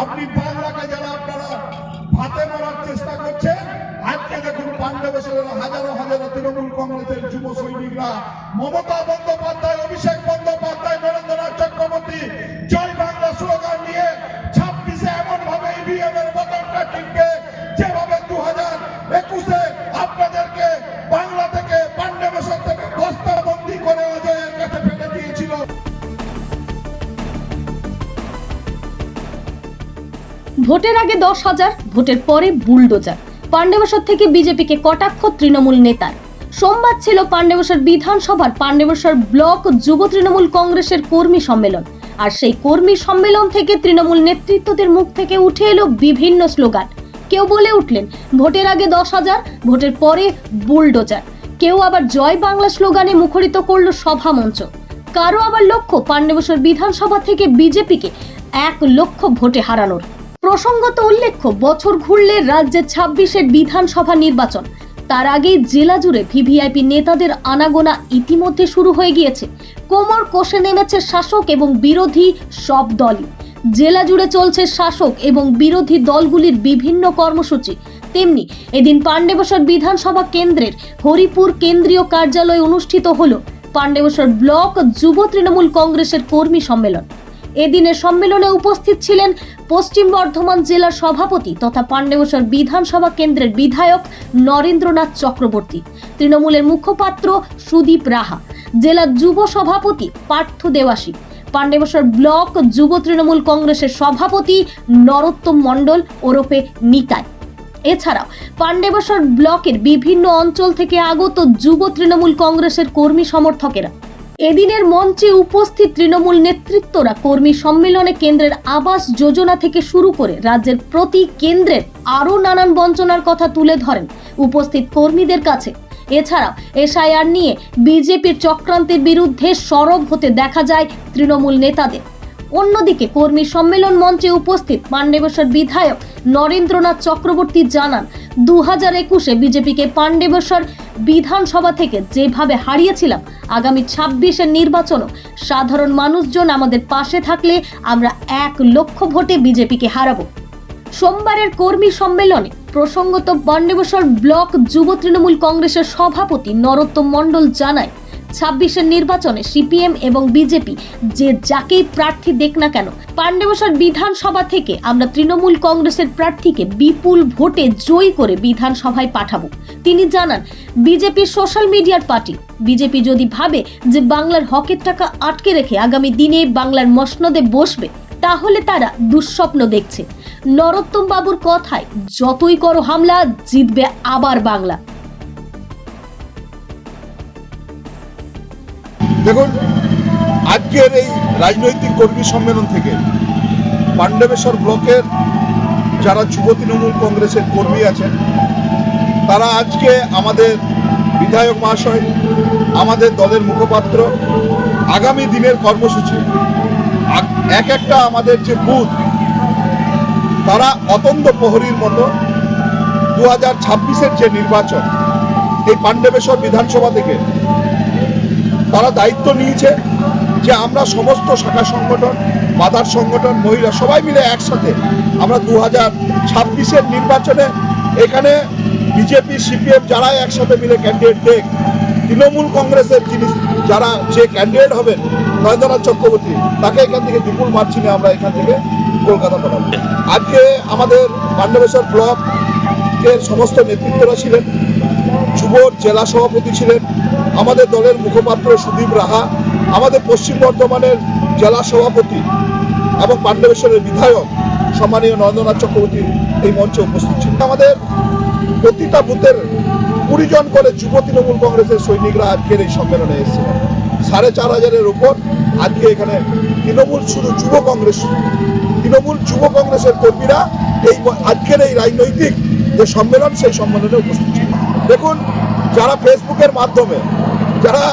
আপনি বাংলাকে যারা আপনারা ভাতে মারার চেষ্টা করছেন, আজকে দেখুন পাণ্ডবেশ্বরের হাজারো হাজারো তৃণমূল কংগ্রেসের যুব সৈনিকরা মমতা বন্দ্যোপাধ্যায়, অভিষেক বন্দ্যোপাধ্যায়, নরেন্দ্রনাথ চক্রবর্তী জয় বাংলা স্লোগান নিয়ে 26-এ এমন ভাবে ইভিএম এর বোতামটা টিপবে যেভাবে 2021-এ আপনাদেরকে বাংলা থেকে পাণ্ডবেশ্বর থেকে বস্তাবন্দি করে অজয়ের কাছে ফেলে দিয়েছিল। ভোটের আগে 10,000, ভোটের পরে বুলডোজার। পাণ্ডবেশ্বর থেকে বিজেপিকে কটাক্ষ তৃণমূল নেতার। সোমবার ছিল পাণ্ডবেশ্বর বিধানসভার পাণ্ডবেশ্বর ব্লক যুব তৃণমূল কংগ্রেসের কর্মী সম্মেলন। আর সেই কর্মী সম্মেলন থেকে তৃণমূল নেতৃত্বদের মুখ থেকে উঠে এলো বিভিন্ন স্লোগান। কেউ বলে উঠলেন ভোটের আগে 10,000, ভোটের পরে বুলডোজার। কেউ আবার জয় বাংলা স্লোগানে মুখরিত করলো সভা মঞ্চ। কারো আবার লক্ষ্য পাণ্ডবেশ্বর বিধানসভা থেকে বিজেপিকে 1 লক্ষ ভোটে হারানোর। প্রসঙ্গত উল্লেখ্য, বছর ঘুরলে রাজ্যে 26-এর বিধানসভা নির্বাচন। তার আগেই জেলা জুড়ে ভিভিআইপি নেতাদের আনাগোনা ইতিমধ্যে শুরু হয়ে গিয়েছে। কোমর কষে নেমেছে শাসক এবং বিরোধী সব দলই। জেলা জুড়ে চলছে শাসক এবং বিরোধী দলগুলির বিভিন্ন কর্মসূচি। তেমনি এদিন পাণ্ডবেশ্বর বিধানসভা কেন্দ্রের হরিপুর কেন্দ্রীয় কার্যালয়ে অনুষ্ঠিত হল পাণ্ডবেশ্বর ব্লক যুব তৃণমূল কংগ্রেসের কর্মী সম্মেলন। এদিনের সম্মেলনে উপস্থিত ছিলেন পশ্চিম বর্ধমান জেলার সভাপতি তথা পাণ্ডবেশ্বর বিধানসভা কেন্দ্রের বিধায়ক নরেন্দ্রনাথ চক্রবর্তী, তৃণমূলের মুখপাত্র সুদীপ রাহা, জেলার যুব সভাপতি পার্থ দেওয়াসী, পাণ্ডবেশ্বর ব্লক যুব তৃণমূল কংগ্রেসের সভাপতি নরোত্তম মণ্ডল ওরফে নিতাই। এছাড়াও পাণ্ডবেশ্বর ব্লকের বিভিন্ন অঞ্চল থেকে আগত যুব তৃণমূল কংগ্রেসের কর্মী সমর্থকেরা। এদিনের মঞ্চে উপস্থিত তৃণমূল নেতৃত্বরা কর্মী সম্মেলনে কেন্দ্রের আবাস যোজনা থেকে শুরু করে রাজ্যের প্রতি কেন্দ্রের আরও নানান বঞ্চনার কথা তুলে ধরেন উপস্থিত কর্মীদের কাছে। এছাড়াও এসআইআর নিয়ে বিজেপির চক্রান্তের বিরুদ্ধে সরব হতে দেখা যায় তৃণমূল নেতাদের। অন্যদিকে কর্মী সম্মেলন মঞ্চে উপস্থিত পাণ্ডবেশ্বর বিধায়ক নরেন্দ্রনাথ চক্রবর্তী জানান, 2021-এ বিজেপিকে পাণ্ডবেশ্বর বিধানসভা থেকে যেভাবে হারিয়েছিলাম, আগামী 26-এর নির্বাচনও সাধারণ মানুষজন আমাদের পাশে থাকলে আমরা 1 লক্ষ ভোটে বিজেপিকে হারাবো। সোমবারের কর্মী সম্মেলনে প্রসঙ্গত পাণ্ডবেশ্বর ব্লক যুব তৃণমূল কংগ্রেসের সভাপতি নরোত্তম মণ্ডল জানায়, 26-এর নির্বাচনে সিপিএম এবং বিজেপি যে যাকেই প্রার্থী দেখ না কেন, পাণ্ডবেশ্বর বিধানসভা থেকে আমরা তৃণমূল কংগ্রেসের প্রার্থীকে বিপুল ভোটে জয়ী করে বিধানসভায় পাঠাবো। তিনি জানান, বিজেপি সোশ্যাল মিডিয়ার পার্টি। বিজেপি যদি ভাবে যে বাংলার হকের টাকা আটকে রেখে আগামী দিনে বাংলার মসনদে বসবে, তাহলে তারা দুঃস্বপ্ন দেখছে। নরোত্তম বাবুর কথায়, যতই করো হামলা, জিতবে আবার বাংলা। দেখুন, আজকের এই রাজনৈতিক কর্মী সম্মেলন থেকে পাণ্ডবেশ্বর ব্লকের যারা যুব তৃণমূল কংগ্রেসের কর্মী আছেন, তারা আজকে আমাদের বিধায়ক মহাশয়, আমাদের দলের মুখপাত্র, আগামী দিনের কর্মসূচি, এক একটা আমাদের যে বুথ, তারা অতন্দ্র প্রহরীর মতো 2026-এর যে নির্বাচন, এই পাণ্ডবেশ্বর বিধানসভা থেকে তারা দায়িত্ব নিয়েছে যে আমরা সমস্ত শাখা সংগঠন, বাজার সংগঠন, মহিলা সবাই মিলে একসাথে আমরা 2026-এর নির্বাচনে এখানে বিজেপি সিপিএম যারা একসাথে মিলে ক্যান্ডিডেট দেখ, তৃণমূল কংগ্রেসের যারা যে ক্যান্ডিডেট হবেন নরেন্দ্রনাথ চক্রবর্তী, তাকে এখান থেকে বিপুল মার্জিনে আমরা এখান থেকে কলকাতা পাঠাবো। আজকে আমাদের পাণ্ডবেশ্বর ব্লকের সমস্ত নেতৃত্বরা ছিলেন, যুব জেলা সভাপতি ছিলেন, আমাদের দলের মুখপাত্র সুদীপ রাহা, আমাদের পশ্চিম বর্ধমানের জেলা সভাপতি এবং পাণ্ডবেশ্বরের বিধায়ক সম্মানীয় নরেন্দ্রনাথ চক্রবর্তী এই মঞ্চে উপস্থিত ছিলেন। আমাদের প্রতিটা বুথের 20 জন করে যুব তৃণমূল কংগ্রেসের সৈনিকরা আজকের এই সম্মেলনে এসেছিলেন। 4,500-এর উপর আজকে এখানে তৃণমূল শুধু যুব কংগ্রেস, তৃণমূল যুব কংগ্রেসের কর্মীরা এই আজকের এই রাজনৈতিক যে সম্মেলন, সেই সম্মেলনে উপস্থিত ছিলেন। দেখুন, যারা ফেসবুকের মাধ্যমে, যারা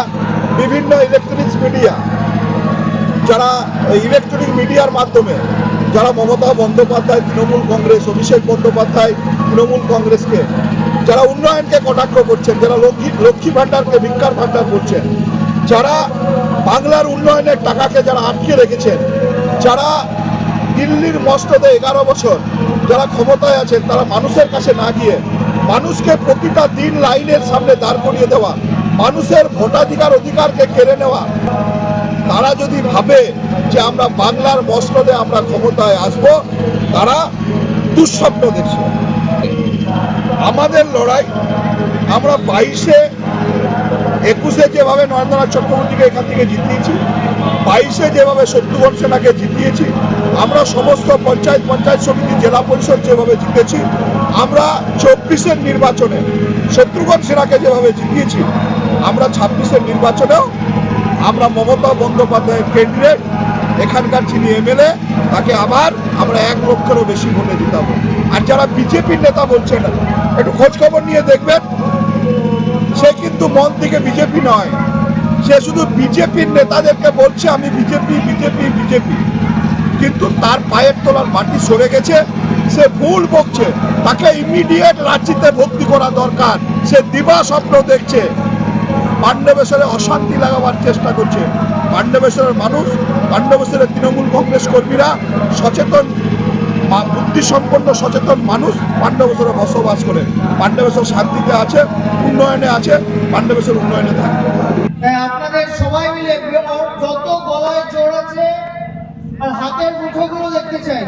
বিভিন্ন ইলেকট্রনিক মিডিয়ার মাধ্যমে যারা মমতা বন্দ্যোপাধ্যায় তৃণমূল কংগ্রেস, অভিষেক বন্দ্যোপাধ্যায় তৃণমূল কংগ্রেসকে, যারা উন্নয়নকে কটাক্ষ করছেন, যারা লক্ষ্মী ভাণ্ডারকে ভিক্ষার ভাণ্ডার করছেন, যারা বাংলার উন্নয়নের টাকাকে যারা আটকে রেখেছেন, যারা দিল্লির মসনদে 11 বছর যারা ক্ষমতায় আছেন তারা মানুষের কাছে না গিয়ে মানুষকে প্রতিটা দিন লাইনের সামনে দাঁড় করিয়ে দেওয়া, মানুষের অধিকারকে কেড়ে নেওয়া, তারা যদি ভাবে যে আমরা বাংলার মসনদে আমরা ক্ষমতায় আসব, তারা দুঃস্বপ্ন দেখছে। আমাদের লড়াই আমরা 22-এ 21-এ যেভাবে নরেন্দ্রনাথ চক্রবর্তীকে এখান থেকে জিতিয়েছি, 22-এ যেভাবে শত্রুঘ্ন সিনহাকে জিতিয়েছি, আমরা সমস্ত পঞ্চায়েত সমিতি জেলা পরিষদ যেভাবে জিতেছি, আমরা 24-এর নির্বাচনে শত্রুঘ্ন সিনহাকে যেভাবে জিতিয়েছি, আমরা 26-এর নির্বাচনেও আমরা মমতা বন্দ্যোপাধ্যায়ের ক্যান্ডিডেট, এখানকার যিনি এমএলএ, তাকে আবার আমরা 1 লক্ষেরও বেশি ভোটে জিতাবো। আর যারা বিজেপির নেতা বলছেন, একটু খোঁজ খবর নিয়ে দেখবেন, সে কিন্তু মন থেকে বিজেপি নয়, সে শুধু বিজেপির নেতাদেরকে বলছে আমি বিজেপি, কিন্তু তার পায়ের তলার মাটি সরে গেছে, সে ভুল বকছে, তাকে ইমিডিয়েট রাঁচিতে ভর্তি করা দরকার। সে দিবা স্বপ্ন দেখছে, পাণ্ডবেশ্বরে অশান্তি লাগাবার চেষ্টা করছে। পাণ্ডবেশ্বরের মানুষ, পাণ্ডবেশ্বরের তৃণমূল কংগ্রেস কর্মীরা সচেতন, বুদ্ধিসম্পন্ন সচেতন মানুষ পাণ্ডবেশ্বরে বসবাস করে। পাণ্ডবেশ্বর শান্তিতে আছে, উন্নয়নে আছে, পাণ্ডবেশ্বর উন্নয়নে থাকবে। আপনাদের সবাই মিলে যত গলায় জোর আছে আর হাতের মুঠোগুলো দেখতে চাই।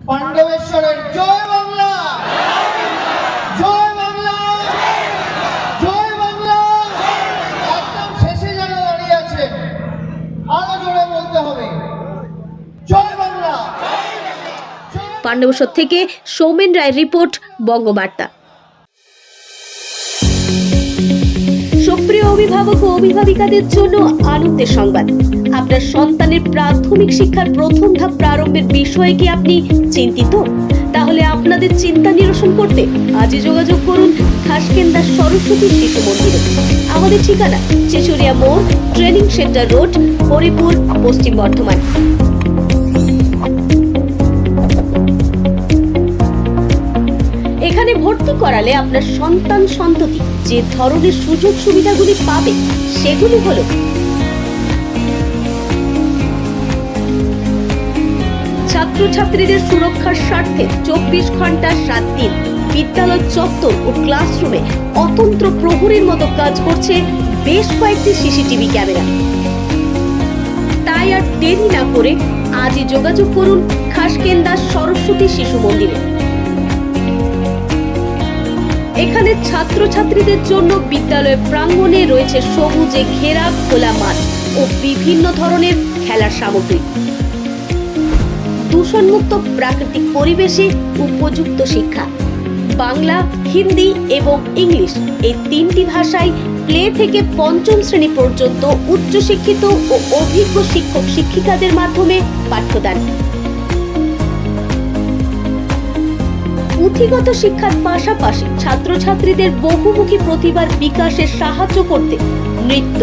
পাণ্ডবেশ্বরের জয় বাংলা, জয় বাংলা, জয় বাংলা। একদম শেষে যারা দাঁড়িয়ে আছে আরো জোরে বলতে হবে, জয় বাংলা। পাণ্ডবেশ্বর থেকে সৌমেন রায়ের রিপোর্ট, বঙ্গবার্তা। সুপ্রিয় অভিভাবক ও অভিভাবিকাদের জন্য আনন্দের সংবাদ। আপনার সন্তানের প্রাথমিক শিক্ষার প্রথম ধাপ প্রারম্ভের বিষয়ে কি আপনি চিন্তিত? তাহলে আপনাদের চিন্তা নিরসন করতে আজই যোগাযোগ করুন খাসকেন্দা সরস্বতী শিশু মন্দিরে। আমাদের ঠিকানা চেচুরিয়া মোড়, ট্রেনিং সেন্টার রোড, হরিপুর, পশ্চিম বর্ধমান। এখানে ভর্তি করালে আপনার সন্তান সন্ততি যে ধরনের সুযোগ সুবিধাগুলি পাবে সেগুলি হলো: ছাত্রছাত্রীদের সুরক্ষার স্বার্থে 24 ঘন্টা 7 দিন বিদ্যালয় চত্বর ও ক্লাসরুমে অতন্ত্র প্রহরীর মতো কাজ করছে বেশ কয়েকটি সিসিটিভি ক্যামেরা। তাই আর দেরি না করে আজই যোগাযোগ করুন খাসকেন্দা সরস্বতী শিশু মন্দিরে। এখানে ছাত্রছাত্রীদের জন্য বিদ্যালয় প্রাঙ্গণে রয়েছে সবুজে ঘেরা খোলা মাঠ ও বিভিন্ন ধরনের খেলার সামগ্রী। দূষণমুক্ত প্রাকৃতিক পরিবেশে উপযুক্ত শিক্ষা, বাংলা, হিন্দি এবং ইংলিশ এই 3টি ভাষায় প্লে থেকে 5ম শ্রেণী পর্যন্ত উচ্চশিক্ষিত ও অভিজ্ঞ শিক্ষক শিক্ষিকাদের মাধ্যমে পাঠ্যদান। পুঁথিগত শিক্ষার পাশাপাশি ছাত্রছাত্রীদের বহুমুখী প্রতিভার বিকাশে সাহায্য করতে নৃত্য,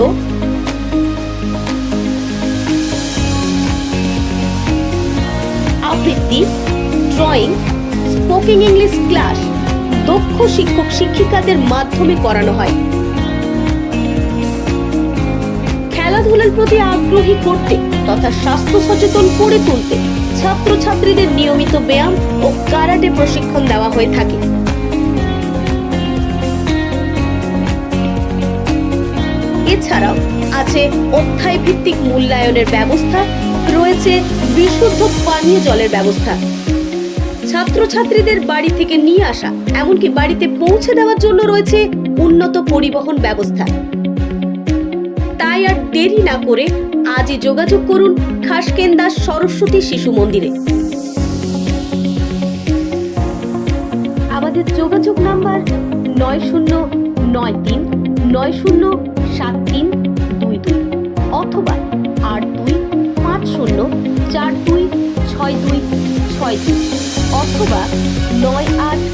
আবৃত্তি, ড্রয়িং, স্পোকেন ইংলিশ ক্লাস দক্ষ শিক্ষক শিক্ষিকাদের মাধ্যমে করানো হয়। খেলাধুলার প্রতি আগ্রহী করতে তথা স্বাস্থ্য সচেতন করে তুলতে ছাত্রছাত্রীদের নিয়মিত ব্যায়াম ও কারাটে প্রশিক্ষণ দেওয়া হয়ে থাকে। এছাড়াও আছে অধ্যায় ভিত্তিক মূল্যায়নের ব্যবস্থা, রয়েছে বিশুদ্ধ পানীয় জলের ব্যবস্থা। ছাত্রছাত্রীদের বাড়ি থেকে নিয়ে আসা এমনকি বাড়িতে পৌঁছে দেওয়ার জন্য রয়েছে উন্নত পরিবহন ব্যবস্থা। তাই আর দেরি না করে আজই যোগাযোগ করুন খাসকেন্দা সরস্বতী শিশু মন্দিরে। আমাদের যোগাযোগ নাম্বার 9093907322 অথবা 8250426262 অথবা 98